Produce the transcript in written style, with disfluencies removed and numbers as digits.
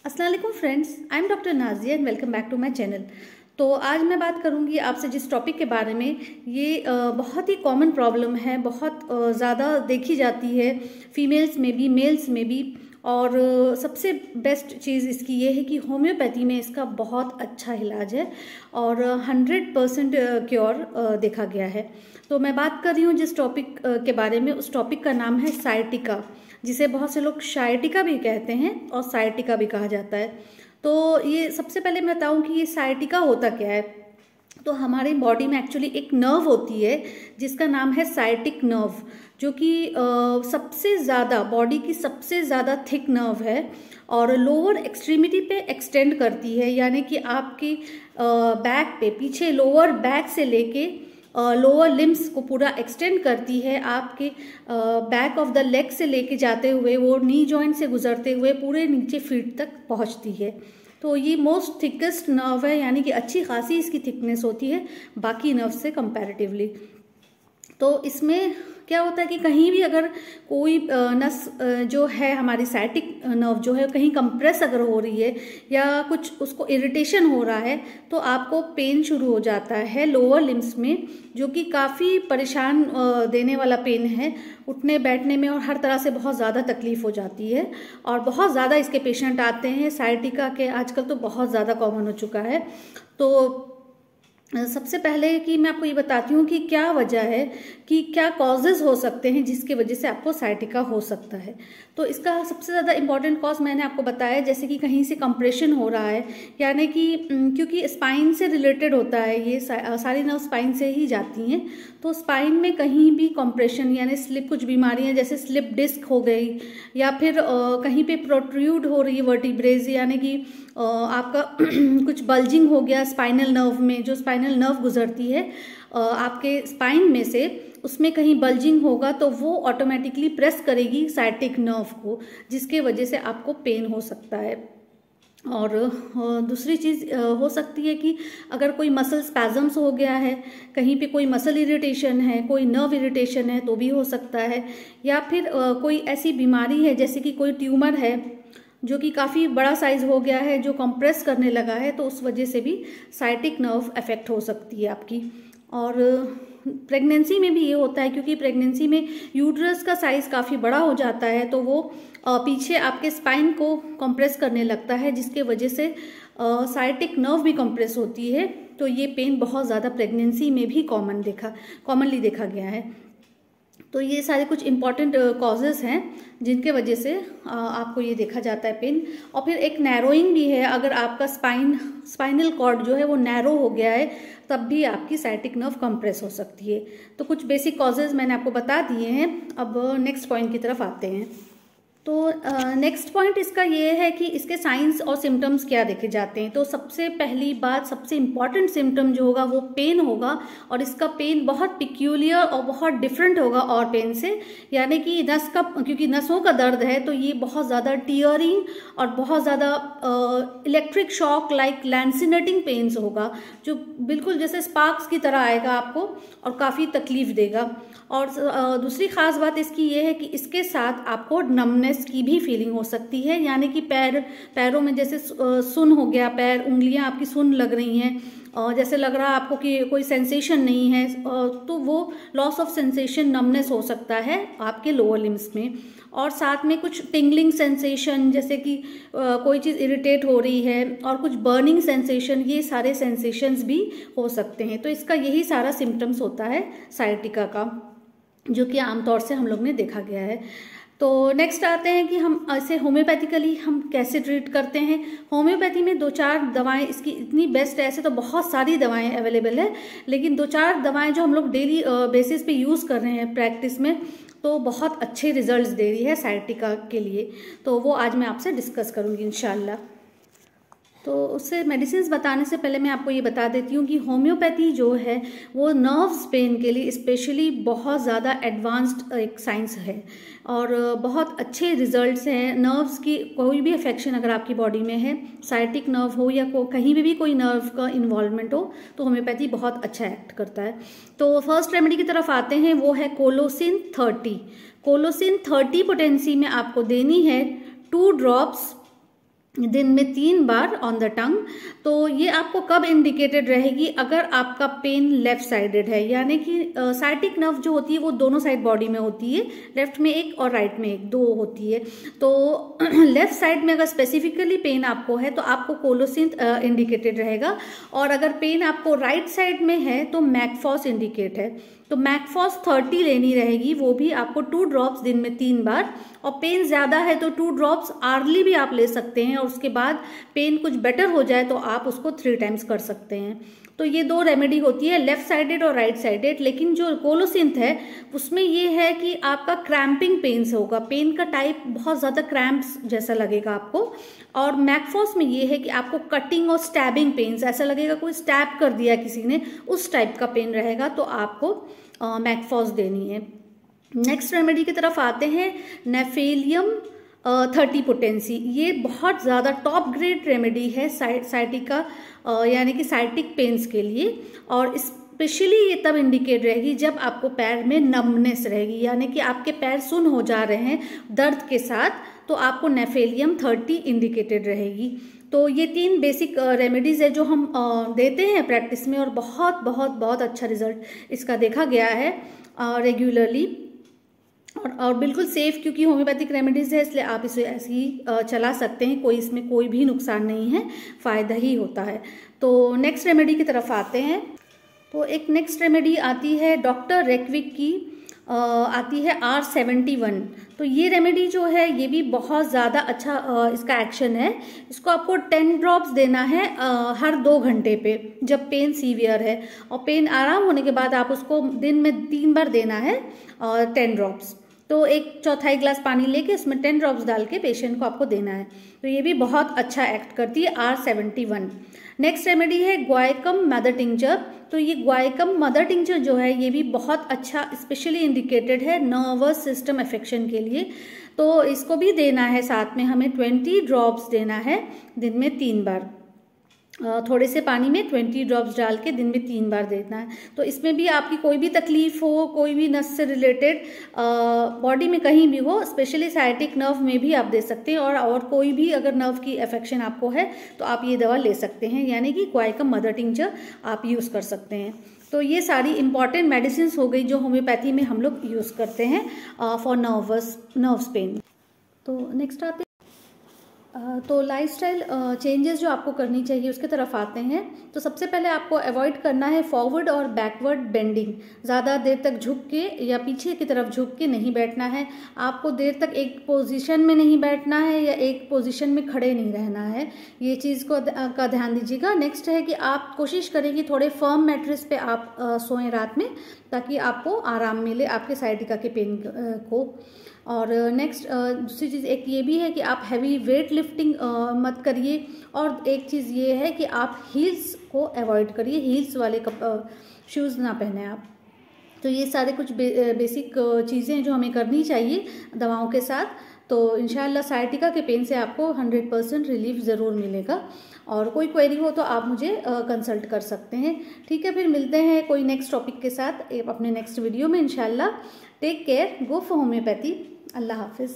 अस्सलाम वालेकुम friends, I am doctor Nazia and welcome back to my channel. तो आज मैं बात करूंगी आपसे जिस टॉपिक के बारे में, ये बहुत ही कॉमन प्रॉब्लम है, बहुत ज़्यादा देखी जाती है फीमेल्स में भी मेल्स में भी। और सबसे बेस्ट चीज़ इसकी ये है कि होम्योपैथी में इसका बहुत अच्छा इलाज है और 100% क्योर देखा गया है। तो मैं बात कर रही हूँ जिस टॉपिक के बारे में, उस टॉपिक का नाम है सायटिका, जिसे बहुत से लोग शायटिका भी कहते हैं और सायटिका भी कहा जाता है। तो ये सबसे पहले मैं बताऊं कि ये सायटिका होता क्या है। तो हमारी बॉडी में एक्चुअली एक नर्व होती है जिसका नाम है सायटिक नर्व, जो कि सबसे ज़्यादा बॉडी की सबसे ज़्यादा थिक नर्व है और लोअर एक्सट्रीमिटी पे एक्सटेंड करती है, यानी कि आपकी बैक पे, पीछे लोअर बैक से लेके लोअर लिम्स को पूरा एक्सटेंड करती है। आपके बैक ऑफ द लेग से लेके जाते हुए वो नी जॉइंट से गुजरते हुए पूरे नीचे फीट तक पहुंचती है। तो ये मोस्ट थिकेस्ट नर्व है, यानी कि अच्छी खासी इसकी थिकनेस होती है बाकी नर्व से कंपैरेटिवली। तो इसमें क्या होता है कि कहीं भी अगर कोई नस जो है हमारी सायटिक नर्व जो है कहीं कंप्रेस अगर हो रही है या कुछ उसको इरिटेशन हो रहा है, तो आपको पेन शुरू हो जाता है लोअर लिम्स में, जो कि काफ़ी परेशान देने वाला पेन है। उठने बैठने में और हर तरह से बहुत ज़्यादा तकलीफ हो जाती है और बहुत ज़्यादा इसके पेशेंट आते हैं। सायटिका के आजकल तो बहुत ज़्यादा कॉमन हो चुका है। तो सबसे पहले कि मैं आपको ये बताती हूँ कि क्या वजह है, कि क्या कॉजेज हो सकते हैं जिसकी वजह से आपको सायटिका हो सकता है। तो इसका सबसे ज़्यादा इम्पॉर्टेंट कॉज मैंने आपको बताया, जैसे कि कहीं से कंप्रेशन हो रहा है, यानी कि क्योंकि स्पाइन से रिलेटेड होता है, ये सारी नर्व स्पाइन से ही जाती हैं। तो स्पाइन में कहीं भी कंप्रेशन यानी स्लिप, कुछ बीमारियां जैसे स्लिप डिस्क हो गई, या फिर कहीं पे प्रोट्रूड हो रही है वर्टिब्रेज, यानी कि आपका कुछ बल्जिंग हो गया स्पाइनल नर्व में, जो स्पाइनल नर्व गुजरती है आपके स्पाइन में से, उसमें कहीं बल्जिंग होगा तो वो ऑटोमेटिकली प्रेस करेगी सायटिक नर्व को, जिसके वजह से आपको पेन हो सकता है। और दूसरी चीज़ हो सकती है कि अगर कोई मसल स्पैजम्स हो गया है, कहीं पे कोई मसल इरिटेशन है, कोई नर्व इरिटेशन है, तो भी हो सकता है। या फिर कोई ऐसी बीमारी है जैसे कि कोई ट्यूमर है जो कि काफ़ी बड़ा साइज हो गया है, जो कंप्रेस करने लगा है, तो उस वजह से भी सायटिक नर्व अफेक्ट हो सकती है आपकी। और प्रेगनेंसी में भी ये होता है, क्योंकि प्रेगनेंसी में यूट्रस का साइज काफ़ी बड़ा हो जाता है, तो वो पीछे आपके स्पाइन को कंप्रेस करने लगता है, जिसके वजह से सायटिक नर्व भी कंप्रेस होती है। तो ये पेन बहुत ज़्यादा प्रेगनेंसी में भी कॉमनली देखा गया है। तो ये सारे कुछ इम्पॉर्टेंट कॉजेज़ हैं जिनके वजह से आपको ये देखा जाता है पेन। और फिर एक नैरोइंग भी है, अगर आपका स्पाइनल कॉर्ड जो है वो नैरो हो गया है, तब भी आपकी सायटिक नर्व कंप्रेस हो सकती है। तो कुछ बेसिक कॉजेज़ मैंने आपको बता दिए हैं। अब नेक्स्ट पॉइंट की तरफ आते हैं। तो नेक्स्ट पॉइंट इसका ये है कि इसके साइंस और सिम्टम्स क्या देखे जाते हैं। तो सबसे पहली बात, सबसे इम्पॉर्टेंट सिम्टम जो होगा वो पेन होगा, और इसका पेन बहुत पिक्यूलियर और बहुत डिफरेंट होगा और पेन से, यानी कि क्योंकि नसों का दर्द है, तो ये बहुत ज़्यादा टीयरिंग और बहुत ज़्यादा इलेक्ट्रिक शॉक लाइक लैंसिनेटिंग पेन्स होगा, जो बिल्कुल जैसे स्पार्क्स की तरह आएगा आपको और काफ़ी तकलीफ देगा। और दूसरी ख़ास बात इसकी ये है कि इसके साथ आपको नमनेस की भी फीलिंग हो सकती है, यानी कि पैरों में जैसे सुन हो गया, पैर उंगलियां आपकी सुन लग रही हैं, और जैसे लग रहा है आपको कि कोई सेंसेशन नहीं है, तो वो लॉस ऑफ सेंसेशन, नमनेस हो सकता है आपके लोअर लिम्स में। और साथ में कुछ टिंगलिंग सेंसेशन, जैसे कि कोई चीज़ इरिटेट हो रही है, और कुछ बर्निंग सेंसेशन, ये सारे सेंसेशंस भी हो सकते हैं। तो इसका यही सारा सिम्टम्स होता है सायटिका का, जो कि आमतौर से हम लोग ने देखा गया है। तो नेक्स्ट आते हैं कि हम ऐसे होम्योपैथिकली हम कैसे ट्रीट करते हैं। होम्योपैथी में 2-4 दवाएं इसकी इतनी बेस्ट है, ऐसे तो बहुत सारी दवाएं अवेलेबल है, लेकिन 2-4 दवाएं जो हम लोग डेली बेसिस पे यूज़ कर रहे हैं प्रैक्टिस में, तो बहुत अच्छे रिजल्ट्स दे रही है सायटिका के लिए। तो वो आज मैं आपसे डिस्कस करूँगी इंशाल्लाह। तो उससे मेडिसिन बताने से पहले मैं आपको ये बता देती हूँ कि होम्योपैथी जो है वो नर्व्स पेन के लिए स्पेशली बहुत ज़्यादा एडवांस्ड एक साइंस है और बहुत अच्छे रिजल्ट्स हैं। नर्व्स की कोई भी अफेक्शन अगर आपकी बॉडी में है, सायटिक नर्व हो या कहीं भी कोई नर्व का इन्वॉल्वमेंट हो, तो होम्योपैथी बहुत अच्छा एक्ट करता है। तो फर्स्ट रेमेडी की तरफ आते हैं, वो है कोलोसिन 30। कोलोसिन 30 पोटेंसी में आपको देनी है 2 ड्रॉप्स दिन में 3 बार ऑन द टंग। तो ये आपको कब इंडिकेटेड रहेगी, अगर आपका पेन लेफ्ट साइडेड है, यानी कि साइटिक नर्व जो होती है वो दोनों साइड बॉडी में होती है, लेफ्ट में एक और राइट में एक, दो होती है। तो लेफ्ट साइड में अगर स्पेसिफिकली पेन आपको है तो आपको कोलोसिंथ इंडिकेटेड रहेगा, और अगर पेन आपको राइट साइड में है तो मैकफॉस इंडिकेट है। तो मैकफॉस 30 लेनी रहेगी, वो भी आपको 2 ड्रॉप्स दिन में 3 बार, और पेन ज़्यादा है तो 2 ड्रॉप्स आर्ली भी आप ले सकते हैं, और उसके बाद पेन कुछ बेटर हो जाए तो आप उसको 3 टाइम्स कर सकते हैं। तो ये 2 रेमेडी होती है, लेफ्ट साइडेड और राइट साइडेड। लेकिन जो कोलोसिंथ है उसमें ये है कि आपका क्रैम्पिंग पेन से होगा, पेन का टाइप बहुत ज़्यादा क्रैम्प्स जैसा लगेगा आपको। और मैकफॉस में ये है कि आपको कटिंग और स्टैबिंग पेन्स, ऐसा लगेगा कोई स्टैब कर दिया किसी ने, उस टाइप का पेन रहेगा, तो आपको मैकफॉस देनी है। नेक्स्ट रेमेडी की तरफ आते हैं, नेफेलियम 30 पोटेंसी। ये बहुत ज़्यादा टॉप ग्रेड रेमेडी है साइटिका यानी कि साइटिक पेन्स के लिए, और स्पेशली ये तब इंडिकेट रहेगी जब आपको पैर में नमनेस रहेगी, यानी कि आपके पैर सुन्न हो जा रहे हैं दर्द के साथ, तो आपको नेफेलियम 30 इंडिकेटेड रहेगी। तो ये 3 बेसिक रेमेडीज़ है जो हम देते हैं प्रैक्टिस में, और बहुत बहुत बहुत अच्छा रिजल्ट इसका देखा गया है रेगुलरली, और बिल्कुल सेफ, क्योंकि होम्योपैथिक रेमेडीज़ है इसलिए आप इसे ऐसे ही चला सकते हैं, कोई इसमें कोई भी नुकसान नहीं है, फ़ायदा ही होता है। तो नेक्स्ट रेमेडी की तरफ आते हैं। तो एक नेक्स्ट रेमेडी आती है डॉक्टर रेकविक की, आती है R71। तो ये रेमेडी जो है ये भी बहुत ज़्यादा अच्छा इसका एक्शन है। इसको आपको 10 ड्रॉप्स देना है हर 2 घंटे पे, जब पेन सीवियर है, और पेन आराम होने के बाद आप उसको दिन में 3 बार देना है 10 ड्रॉप्स। तो 1/4 गिलास पानी लेके उसमें 10 ड्रॉप्स डाल के पेशेंट को आपको देना है। तो ये भी बहुत अच्छा एक्ट करती है R71। नेक्स्ट रेमेडी है ग्वाइकम मदर टिंचर। तो ये ग्वाइकम मदर टिंचर जो है ये भी बहुत अच्छा स्पेशली इंडिकेटेड है नर्वस सिस्टम अफेक्शन के लिए। तो इसको भी देना है, साथ में हमें 20 ड्रॉप्स देना है दिन में 3 बार, थोड़े से पानी में 20 ड्रॉप्स डाल के दिन में 3 बार देना है। तो इसमें भी आपकी कोई भी तकलीफ हो, कोई भी नस से रिलेटेड बॉडी में कहीं भी हो, स्पेशली साइटिक नर्व में भी आप दे सकते हैं, और कोई भी अगर नर्व की अफेक्शन आपको है तो आप ये दवा ले सकते हैं, यानी कि ग्वाइकम मदर टिंचर आप यूज़ कर सकते हैं। तो ये सारी इंपॉर्टेंट मेडिसिन हो गई जो होम्योपैथी में हम लोग यूज़ करते हैं फॉर नर्व्स पेन। तो नेक्स्ट आते हैं, तो लाइफस्टाइल चेंजेस जो आपको करनी चाहिए उसके तरफ आते हैं। तो सबसे पहले आपको अवॉइड करना है फॉरवर्ड और बैकवर्ड बेंडिंग। ज़्यादा देर तक झुक के या पीछे की तरफ झुक के नहीं बैठना है, आपको देर तक एक पोजीशन में नहीं बैठना है या एक पोजीशन में खड़े नहीं रहना है, ये चीज़ का ध्यान दीजिएगा। नेक्स्ट है कि आप कोशिश करें कि थोड़े फर्म मैट्रेस पे आप सोएं रात में, ताकि आपको आराम मिले आपके साइटिका के पेन को। और नेक्स्ट दूसरी चीज़ एक ये भी है कि आप हैवी वेट लिफ्टिंग मत करिए, और एक चीज़ ये है कि आप हील्स को अवॉइड करिए, हील्स वाले शूज़ ना पहने आप। तो ये सारे कुछ बेसिक चीज़ें हैं जो हमें करनी चाहिए दवाओं के साथ। तो इंशाल्लाह साइटिका के पेन से आपको 100% रिलीफ ज़रूर मिलेगा। और कोई क्वेरी हो तो आप मुझे कंसल्ट कर सकते हैं। ठीक है, फिर मिलते हैं कोई नेक्स्ट टॉपिक के साथ अपने नेक्स्ट वीडियो में इंशाल्लाह। Take care, go for homeopathy. अल्लाह हाफिज़।